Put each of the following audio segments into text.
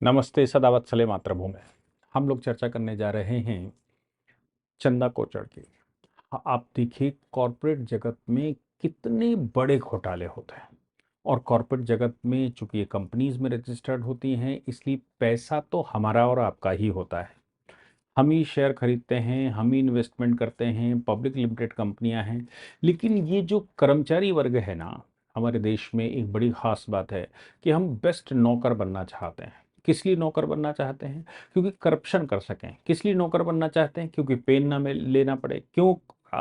नमस्ते सदावत्सले मातृभूमि। हम लोग चर्चा करने जा रहे हैं चंदा कोचर की। आप देखिए कॉरपोरेट जगत में कितने बड़े घोटाले होते हैं। और कॉरपोरेट जगत में चूंकि ये कंपनीज में रजिस्टर्ड होती हैं, इसलिए पैसा तो हमारा और आपका ही होता है। हम ही शेयर खरीदते हैं, हम ही इन्वेस्टमेंट करते हैं, पब्लिक लिमिटेड कंपनियां हैं। लेकिन ये जो कर्मचारी वर्ग है ना, हमारे देश में एक बड़ी खास बात है कि हम बेस्ट नौकर बनना चाहते हैं। किस लिए नौकर बनना चाहते हैं? क्योंकि करप्शन कर सकें। किस लिए नौकर बनना चाहते हैं? क्योंकि पेन ना में लेना पड़े। क्यों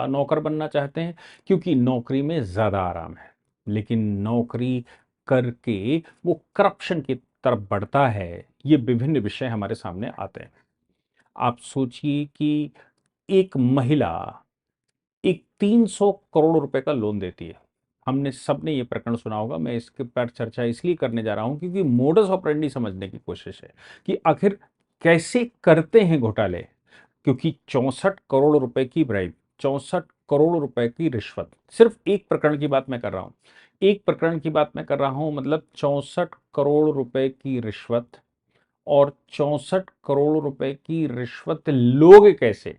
नौकर बनना चाहते हैं? क्योंकि नौकरी में ज़्यादा आराम है। लेकिन नौकरी करके वो करप्शन की तरफ बढ़ता है। ये विभिन्न विषय हमारे सामने आते हैं। आप सोचिए कि एक महिला एक 300 करोड़ रुपए का लोन देती है। हमने सबने ये प्रकरण सुना होगा। मैं इसके पर चर्चा इसलिए करने जा रहा हूं क्योंकि मोडस ऑपरेंडी समझने की कोशिश है कि आखिर कैसे करते हैं घोटाले। क्योंकि 64 करोड़ रुपए की ब्राइब, 64 करोड़ रुपए की रिश्वत, सिर्फ एक प्रकरण की बात मैं कर रहा हूं। एक प्रकरण की बात मैं कर रहा हूं, मतलब 64 करोड़ रुपए की रिश्वत। और 64 करोड़ रुपए की रिश्वत लोग कैसे?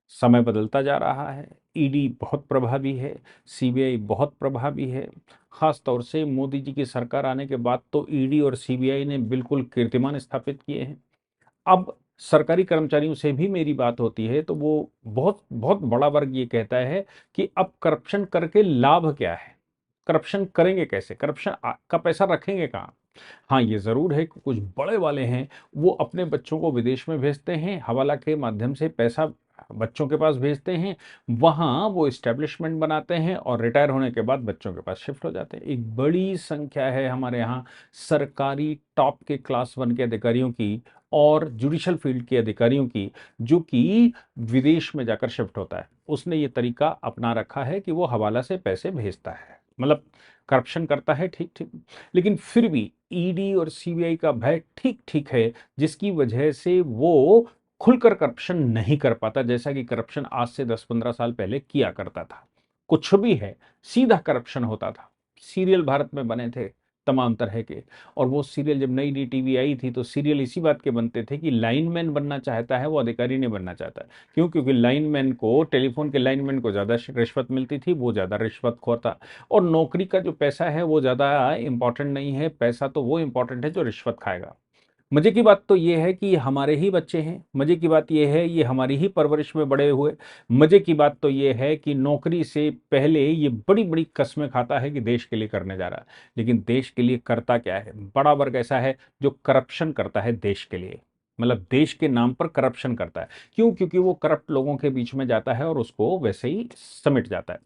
समय बदलता जा रहा है। ईडी बहुत प्रभावी है, सीबीआई बहुत प्रभावी है। खास तौर से मोदी जी की सरकार आने के बाद तो ईडी और सीबीआई ने बिल्कुल कीर्तिमान स्थापित किए हैं। अब सरकारी कर्मचारियों से भी मेरी बात होती है तो वो बहुत बहुत बड़ा वर्ग ये कहता है कि अब करप्शन करके लाभ क्या है? करप्शन करेंगे कैसे? करप्शन का पैसा रखेंगे कहाँ? हाँ, ये ज़रूर है कि कुछ बड़े वाले हैं, वो अपने बच्चों को विदेश में भेजते हैं, हवाला के माध्यम से पैसा बच्चों के पास भेजते हैं, वहाँ वो एस्टेब्लिशमेंट बनाते हैं और रिटायर होने के बाद बच्चों के पास शिफ्ट हो जाते हैं। एक बड़ी संख्या है हमारे यहाँ सरकारी टॉप के क्लास 1 के अधिकारियों की और जुडिशियल फील्ड के अधिकारियों की, जो कि विदेश में जाकर शिफ्ट होता है। उसने ये तरीका अपना रखा है कि वो हवाला से पैसे भेजता है। मतलब करप्शन करता है, ठीक-ठीक। लेकिन फिर भी ईडी और सीबीआई का भय ठीक-ठीक है, जिसकी वजह से वो खुलकर करप्शन नहीं कर पाता, जैसा कि करप्शन आज से 10-15 साल पहले किया करता था। कुछ भी है, सीधा करप्शन होता था। सीरियल भारत में बने थे तमाम तरह के। और वो सीरियल जब नई-नई टीवी आई थी, तो सीरियल इसी बात के बनते थे कि लाइनमैन बनना चाहता है, वो अधिकारी नहीं बनना चाहता। क्यों? क्योंकि लाइनमैन को, टेलीफ़ोन के लाइनमैन को ज़्यादा रिश्वत मिलती थी, वो ज़्यादा रिश्वतखोर था। और नौकरी का जो पैसा है वो ज़्यादा इम्पोर्टेंट नहीं है, पैसा तो वो इम्पोर्टेंट है जो रिश्वत खाएगा। मज़े की बात तो ये है कि ये हमारे ही बच्चे हैं, मज़े की बात ये है ये हमारी ही परवरिश में बड़े हुए। मज़े की बात तो ये है कि नौकरी से पहले ये बड़ी-बड़ी कस्में खाता है कि देश के लिए करने जा रहा है। लेकिन देश के लिए करता क्या है? बड़ा वर्ग ऐसा है जो करप्शन करता है देश के लिए। मतलब देश के नाम पर करप्शन करता है। क्यों? क्योंकि वो करप्ट लोगों के बीच में जाता है और उसको वैसे ही समेट जाता है।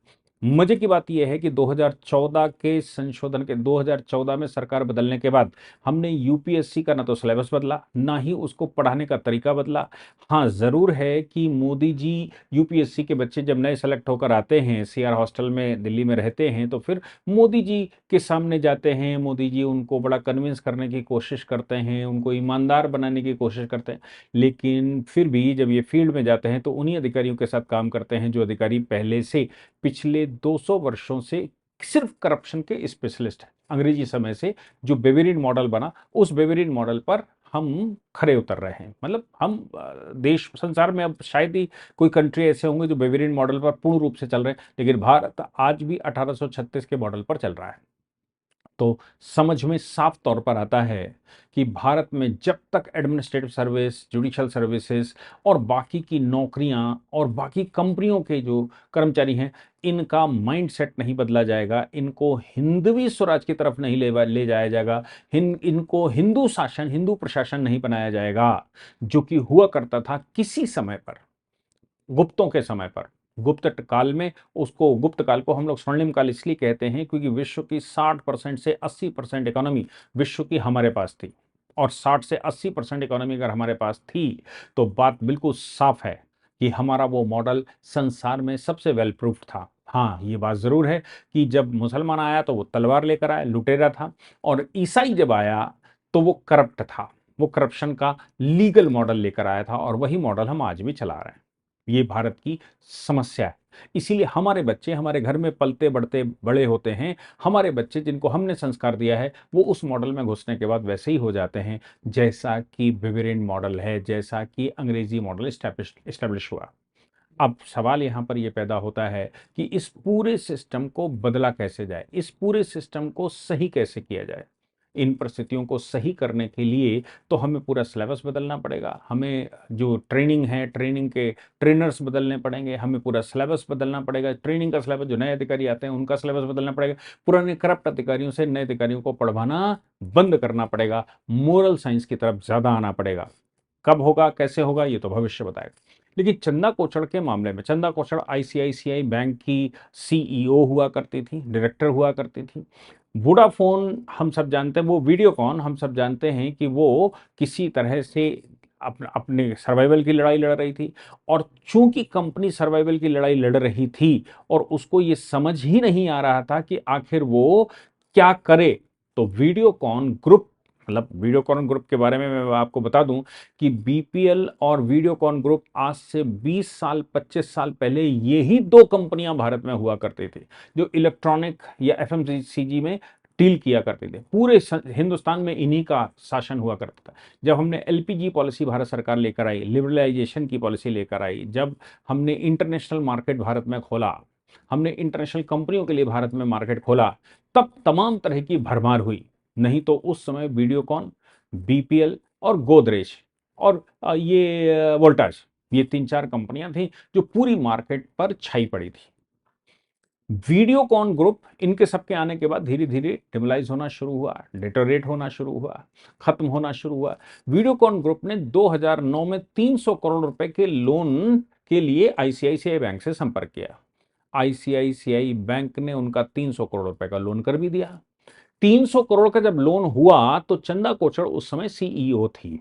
मज़े की बात ये है कि 2014 के संशोधन के 2014 में सरकार बदलने के बाद हमने यूपीएससी का ना तो सिलेबस बदला, ना ही उसको पढ़ाने का तरीका बदला। हाँ, ज़रूर है कि मोदी जी यूपीएससी के बच्चे जब नए सेलेक्ट होकर आते हैं, सीआर हॉस्टल में दिल्ली में रहते हैं, तो फिर मोदी जी के सामने जाते हैं, मोदी जी उनको बड़ा कन्विंस करने की कोशिश करते हैं, उनको ईमानदार बनाने की कोशिश करते हैं। लेकिन फिर भी जब ये फील्ड में जाते हैं, तो उन्हीं अधिकारियों के साथ काम करते हैं, जो अधिकारी पहले से पिछले 200 वर्षों से सिर्फ करप्शन के स्पेशलिस्ट हैं। अंग्रेजी समय से जो बेवेरिन मॉडल बना, उस बेवेरिन मॉडल पर हम खरे उतर रहे हैं। मतलब हम देश संसार में अब शायद ही कोई कंट्री ऐसे होंगे जो बेवेरिन मॉडल पर पूर्ण रूप से चल रहे हैं, लेकिन भारत आज भी 1836 के मॉडल पर चल रहा है। तो समझ में साफ तौर पर आता है कि भारत में जब तक एडमिनिस्ट्रेटिव सर्विस, जुडिशियल सर्विसेज और बाकी की नौकरियां और बाकी कंपनियों के जो कर्मचारी हैं, इनका माइंडसेट नहीं बदला जाएगा, इनको हिंदवी स्वराज की तरफ नहीं ले जाया जाएगा, इनको हिंदू शासन, हिंदू प्रशासन नहीं बनाया जाएगा, जो कि हुआ करता था किसी समय पर, गुप्तों के समय पर। गुप्त काल में, उसको गुप्त काल को हम लोग स्वर्णिम काल इसलिए कहते हैं क्योंकि विश्व की 60% से 80% इकोनॉमी विश्व की हमारे पास थी। और 60 से 80% इकोनॉमी अगर हमारे पास थी, तो बात बिल्कुल साफ है कि हमारा वो मॉडल संसार में सबसे वेल प्रूफ्ड था। हाँ, ये बात ज़रूर है कि जब मुसलमान आया तो वो तलवार लेकर आया, लुटेरा था। और ईसाई जब आया तो वो करप्ट था। वो करप्शन का लीगल मॉडल लेकर आया था और वही मॉडल हम आज भी चला रहे हैं। ये भारत की समस्या है। इसीलिए हमारे बच्चे हमारे घर में पलते बढ़ते बड़े होते हैं। हमारे बच्चे जिनको हमने संस्कार दिया है वो उस मॉडल में घुसने के बाद वैसे ही हो जाते हैं जैसा कि बिवेरियन मॉडल है, जैसा कि अंग्रेजी मॉडल इस्टेब्लिश हुआ। अब सवाल यहाँ पर ये पैदा होता है कि इस पूरे सिस्टम को बदला कैसे जाए, इस पूरे सिस्टम को सही कैसे किया जाए। इन परिस्थितियों को सही करने के लिए तो हमें पूरा सिलेबस बदलना पड़ेगा, हमें जो ट्रेनिंग है ट्रेनिंग के ट्रेनर्स बदलने पड़ेंगे, हमें पूरा सिलेबस बदलना पड़ेगा, ट्रेनिंग का सिलेबस, जो नए अधिकारी आते हैं उनका सिलेबस बदलना पड़ेगा, पुराने करप्ट अधिकारियों से नए अधिकारियों को पढ़वाना बंद करना पड़ेगा, मोरल साइंस की तरफ ज्यादा आना पड़ेगा। कब होगा, कैसे होगा, ये तो भविष्य बताएगा। लेकिन चंदा कोचड़ के मामले में, चंदा कोचड़ आईसीआईसीआई बैंक की सीईओ हुआ करती थी, डायरेक्टर हुआ करती थी। वोडाफोन हम सब जानते हैं, वो वीडियोकॉन हम सब जानते हैं कि वो किसी तरह से अपने सर्वाइवल की लड़ाई लड़ रही थी। और चूंकि कंपनी सर्वाइवल की लड़ाई लड़ रही थी और उसको ये समझ ही नहीं आ रहा था कि आखिर वो क्या करे, तो वीडियोकॉन ग्रुप, मतलब वीडियोकॉन ग्रुप के बारे में मैं आपको बता दूं कि बीपीएल और वीडियोकॉन ग्रुप आज से 20 साल 25 साल पहले यही दो कंपनियां भारत में हुआ करती थी जो इलेक्ट्रॉनिक या एफएमसीजी में डील किया करते थे। पूरे हिंदुस्तान में इन्हीं का शासन हुआ करता था। जब हमने एलपीजी पॉलिसी भारत सरकार लेकर आई, लिबरलाइजेशन की पॉलिसी लेकर आई, जब हमने इंटरनेशनल मार्केट भारत में खोला, हमने इंटरनेशनल कंपनियों के लिए भारत में मार्केट खोला, तब तमाम तरह की भरमार हुई। नहीं तो उस समय वीडियोकॉन, बीपीएल और गोदरेज और ये वोल्टास, ये तीन चार कंपनियां थी जो पूरी मार्केट पर छाई पड़ी थी। वीडियोकॉन ग्रुप इनके सबके आने के बाद धीरे धीरे डिमोलाइज होना शुरू हुआ, डिटोरेट होना शुरू हुआ, खत्म होना शुरू हुआ। वीडियोकॉन ग्रुप ने 2009 में 300 करोड़ रुपए के लोन के लिए आईसीआईसीआई बैंक से संपर्क किया। आईसीआईसीआई बैंक ने उनका 300 करोड़ रुपए का लोन कर भी दिया। 300 करोड़ का जब लोन हुआ तो चंदा कोचर उस समय सीईओ थी।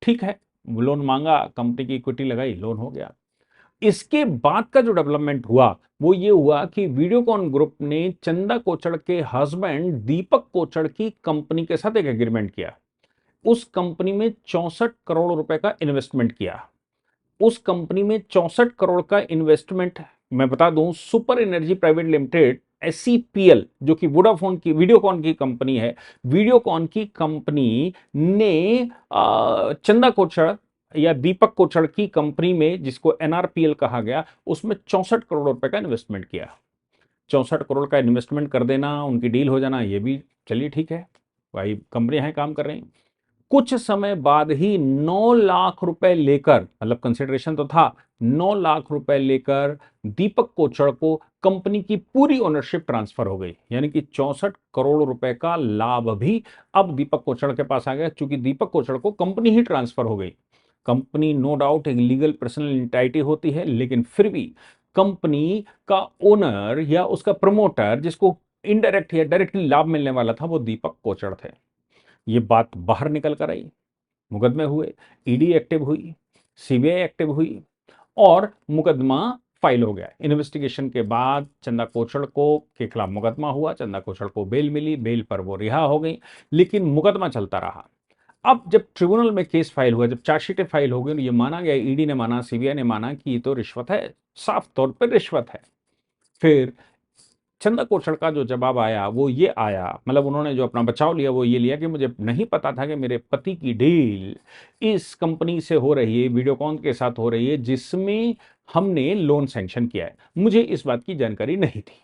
ठीक है, लोन मांगा, कंपनी की इक्विटी लगाई, लोन हो गया। इसके बाद का जो डेवलपमेंट हुआ वो ये हुआ कि वीडियोकॉन ग्रुप ने चंदा कोचड़ के हस्बैंड दीपक कोचड़ की कंपनी के साथ एक एग्रीमेंट किया। उस कंपनी में 64 करोड़ रुपए का इन्वेस्टमेंट किया। उस कंपनी में 64 करोड़ का इन्वेस्टमेंट, मैं बता दूं, सुपर एनर्जी प्राइवेट लिमिटेड एससीपीएल, जो कि वोडाफोन की, वीडियोकॉन की कंपनी है, वीडियोकॉन की कंपनी ने चंदा कोचड़ या दीपक कोचड़ की कंपनी में, जिसको एनआरपीएल कहा गया, उसमें 64 करोड़ रुपए का इन्वेस्टमेंट किया। 64 करोड़ का इन्वेस्टमेंट कर देना, उनकी डील हो जाना, ये भी चलिए ठीक है, भाई कंपनियां हैं, काम कर रही हैं। कुछ समय बाद ही 9 लाख रुपए लेकर, मतलब कंसिडरेशन तो था, 9 लाख रुपए लेकर दीपक कोचड़ को कंपनी की पूरी ओनरशिप ट्रांसफर हो गई। यानी कि 64 करोड़ रुपए का लाभ भी अब दीपक कोचड़ के पास आ गया, क्योंकि दीपक कोचड़ को कंपनी ही ट्रांसफर हो गई। कंपनी नो डाउट एक लीगल पर्सनल एंटिटी होती है, लेकिन फिर भी कंपनी का ओनर या उसका प्रमोटर, जिसको इनडायरेक्ट या डायरेक्टली लाभ मिलने वाला था, वो दीपक कोचड़ थे। ये बात बाहर निकल कर आई, मुकदमे हुए, ईडी एक्टिव हुई, सीबीआई एक्टिव हुई और मुकदमा फाइल हो गया। इन्वेस्टिगेशन के बाद चंदा कोचड़ को के खिलाफ मुकदमा हुआ, चंदा कोचड़ को बेल मिली, बेल पर वो रिहा हो गई, लेकिन मुकदमा चलता रहा। अब जब ट्रिब्यूनल में केस फाइल हुआ, जब चार्जशीटें फाइल हो गई, ये माना गया, ईडी ने माना, सीबीआई ने माना कि ये तो रिश्वत है, साफ तौर पर रिश्वत है। फिर चंदा कोचड़ का जो जवाब आया वो ये आया, मतलब उन्होंने जो अपना बचाव लिया वो ये लिया कि मुझे नहीं पता था कि मेरे पति की डील इस कंपनी से हो रही है, वीडियोकॉन के साथ हो रही है, जिसमें हमने लोन सैंक्शन किया है, मुझे इस बात की जानकारी नहीं थी।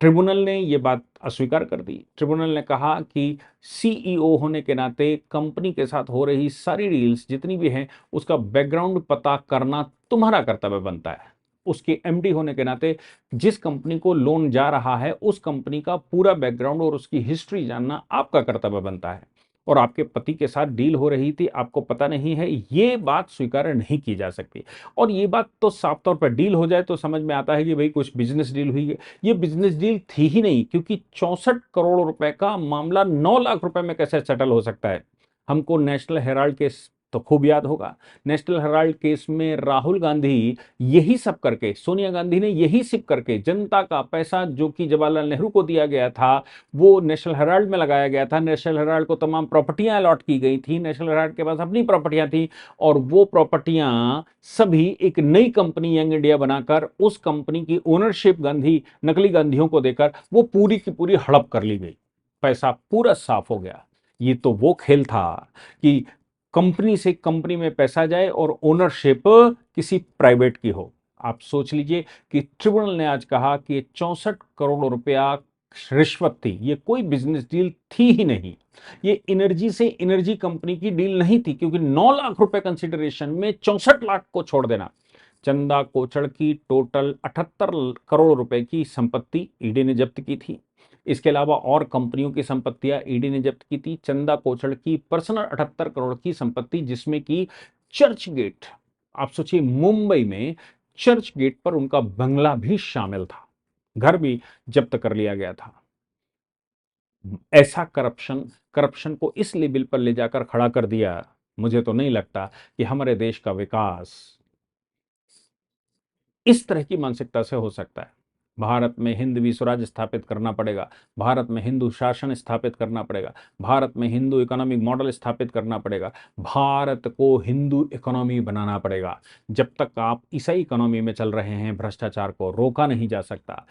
ट्रिब्यूनल ने यह बात अस्वीकार कर दी। ट्रिब्यूनल ने कहा कि सीईओ होने के नाते कंपनी के साथ हो रही सारी डील्स जितनी भी हैं उसका बैकग्राउंड पता करना तुम्हारा कर्तव्य बनता है। उसके एमडी होने के नाते जिस कंपनी को लोन जा रहा है उस कंपनी का पूरा बैकग्राउंड और उसकी हिस्ट्री जानना आपका कर्तव्य बनता है। और आपके पति के साथ डील हो रही थी, आपको पता नहीं है, ये बात स्वीकार नहीं की जा सकती। और ये बात तो साफ तौर पर, डील हो जाए तो समझ में आता है कि भाई कुछ बिजनेस डील हुई है। ये बिजनेस डील थी ही नहीं, क्योंकि 64 करोड़ रुपए का मामला 9 लाख रुपए में कैसे सेटल हो सकता है। हमको नेशनल हेराल्ड के तो खूब याद होगा, नेशनल हेराल्ड केस में राहुल गांधी यही सब करके, सोनिया गांधी ने यही सब करके जनता का पैसा जो कि जवाहरलाल नेहरू को दिया गया था वो नेशनल हेराल्ड में लगाया गया था। नेशनल हेराल्ड को तमाम प्रॉपर्टियां अलॉट की गई थी, नेशनल हेराल्ड के पास अपनी प्रॉपर्टियां थी और वो प्रॉपर्टियां सभी एक नई कंपनी यंग इंडिया बनाकर उस कंपनी की ओनरशिप गांधी नकली गांधियों को देकर वो पूरी की पूरी हड़प कर ली गई, पैसा पूरा साफ हो गया। ये तो वो खेल था कि कंपनी से कंपनी में पैसा जाए और ओनरशिप किसी प्राइवेट की हो। आप सोच लीजिए कि ट्रिब्यूनल ने आज कहा कि 64 करोड़ रुपया रिश्वत थी, ये कोई बिजनेस डील थी ही नहीं, ये एनर्जी से एनर्जी कंपनी की डील नहीं थी, क्योंकि 9 लाख रुपए कंसिडरेशन में 64 लाख को छोड़ देना। चंदा कोचड़ की टोटल 78 करोड़ रुपए की संपत्ति ईडी ने जब्त की थी। इसके अलावा और कंपनियों की संपत्तियां ईडी ने जब्त की थी। चंदा कोचड़ की पर्सनल 78 करोड़ की संपत्ति, जिसमें कि चर्च गेट, आप सोचिए मुंबई में चर्च गेट पर उनका बंगला भी शामिल था, घर भी जब्त कर लिया गया था। ऐसा करप्शन करप्शन को इस लेवल पर ले जाकर खड़ा कर दिया, मुझे तो नहीं लगता कि हमारे देश का विकास इस तरह की मानसिकता से हो सकता है। भारत में हिंदवी स्वराज स्थापित करना पड़ेगा, भारत में हिंदू शासन स्थापित करना पड़ेगा, भारत में हिंदू इकोनॉमिक मॉडल स्थापित करना पड़ेगा, भारत को हिंदू इकोनॉमी बनाना पड़ेगा। जब तक आप ईसाई इकोनॉमी में चल रहे हैं, भ्रष्टाचार को रोका नहीं जा सकता।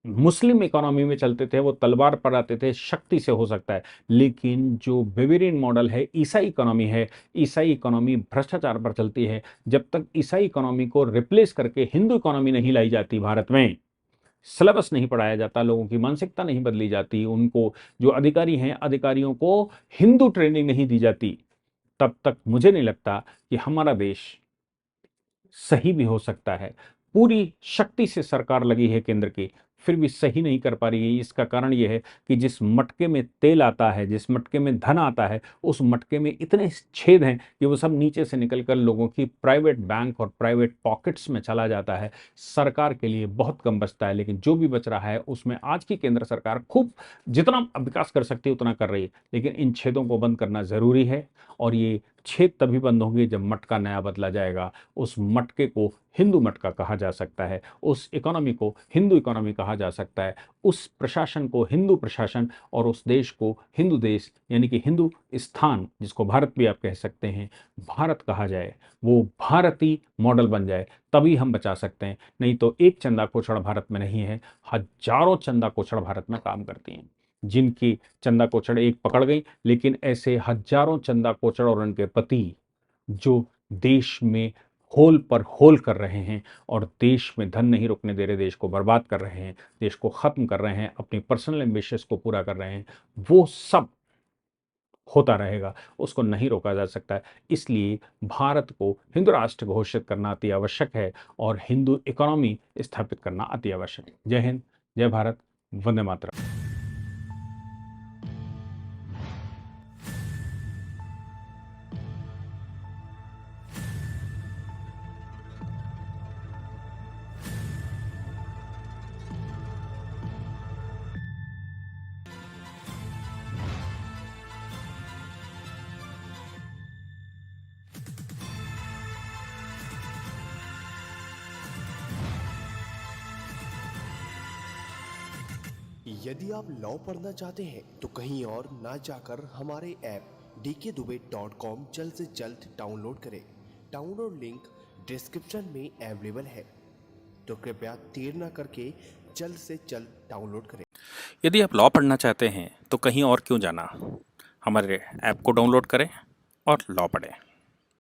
मुस्लिम इकोनॉमी में चलते थे, वो तलवार पर आते थे, शक्ति से हो सकता है, लेकिन जो बेवेरियन मॉडल है, ईसाई इकोनॉमी है, ईसाई इकोनॉमी भ्रष्टाचार पर चलती है। जब तक ईसाई इकोनॉमी को रिप्लेस करके हिंदू इकोनॉमी नहीं लाई जाती, भारत में सिलेबस नहीं पढ़ाया जाता, लोगों की मानसिकता नहीं बदली जाती, उनको जो अधिकारी हैं अधिकारियों को हिंदू ट्रेनिंग नहीं दी जाती, तब तक मुझे नहीं लगता कि हमारा देश सही भी हो सकता है। पूरी शक्ति से सरकार लगी है केंद्र की, फिर भी सही नहीं कर पा रही है। इसका कारण यह है कि जिस मटके में तेल आता है, जिस मटके में धन आता है, उस मटके में इतने छेद हैं कि वो सब नीचे से निकलकर लोगों की प्राइवेट बैंक और प्राइवेट पॉकेट्स में चला जाता है। सरकार के लिए बहुत कम बचता है, लेकिन जो भी बच रहा है उसमें आज की केंद्र सरकार खूब जितना विकास कर सकती है उतना कर रही है, लेकिन इन छेदों को बंद करना जरूरी है। और ये छेद तभी बंद होंगे जब मटका नया बदला जाएगा। उस मटके को हिंदू मटका कहा जा सकता है, उस इकोनॉमी को हिंदू इकोनॉमी कहा जा सकता है, उस प्रशासन को हिंदू प्रशासन और उस देश को हिंदू देश यानी कि हिंदू स्थान, जिसको भारत भी आप कह सकते हैं, भारत कहा जाए, वो भारतीय मॉडल बन जाए, तभी हम बचा सकते हैं। नहीं तो एक चंदा कोचड़ भारत में नहीं है, हजारों चंदा कोचड़ भारत में काम करती हैं। जिनकी चंदा कोचड़ एक पकड़ गई, लेकिन ऐसे हजारों चंदा कोचड़ और उनके पति जो देश में होल पर होल कर रहे हैं और देश में धन नहीं रुकने दे रहे, देश को बर्बाद कर रहे हैं, देश को खत्म कर रहे हैं, अपनी पर्सनल एम्बिशंस को पूरा कर रहे हैं, वो सब होता रहेगा, उसको नहीं रोका जा सकता है। इसलिए भारत को हिंदू राष्ट्र घोषित करना अति आवश्यक है और हिंदू इकोनॉमी स्थापित करना अति आवश्यक है। जय हिंद, जय भारत, वंदे मातरम। यदि आप लॉ पढ़ना चाहते हैं तो कहीं और ना जाकर हमारे ऐप dkdubey.com जल्द से जल्द डाउनलोड करें। डाउनलोड लिंक डिस्क्रिप्शन में अवेलेबल है, तो कृपया देर न करके जल्द से जल्द डाउनलोड करें। यदि आप लॉ पढ़ना चाहते हैं तो कहीं और क्यों जाना, हमारे ऐप को डाउनलोड करें और लॉ पढ़ें।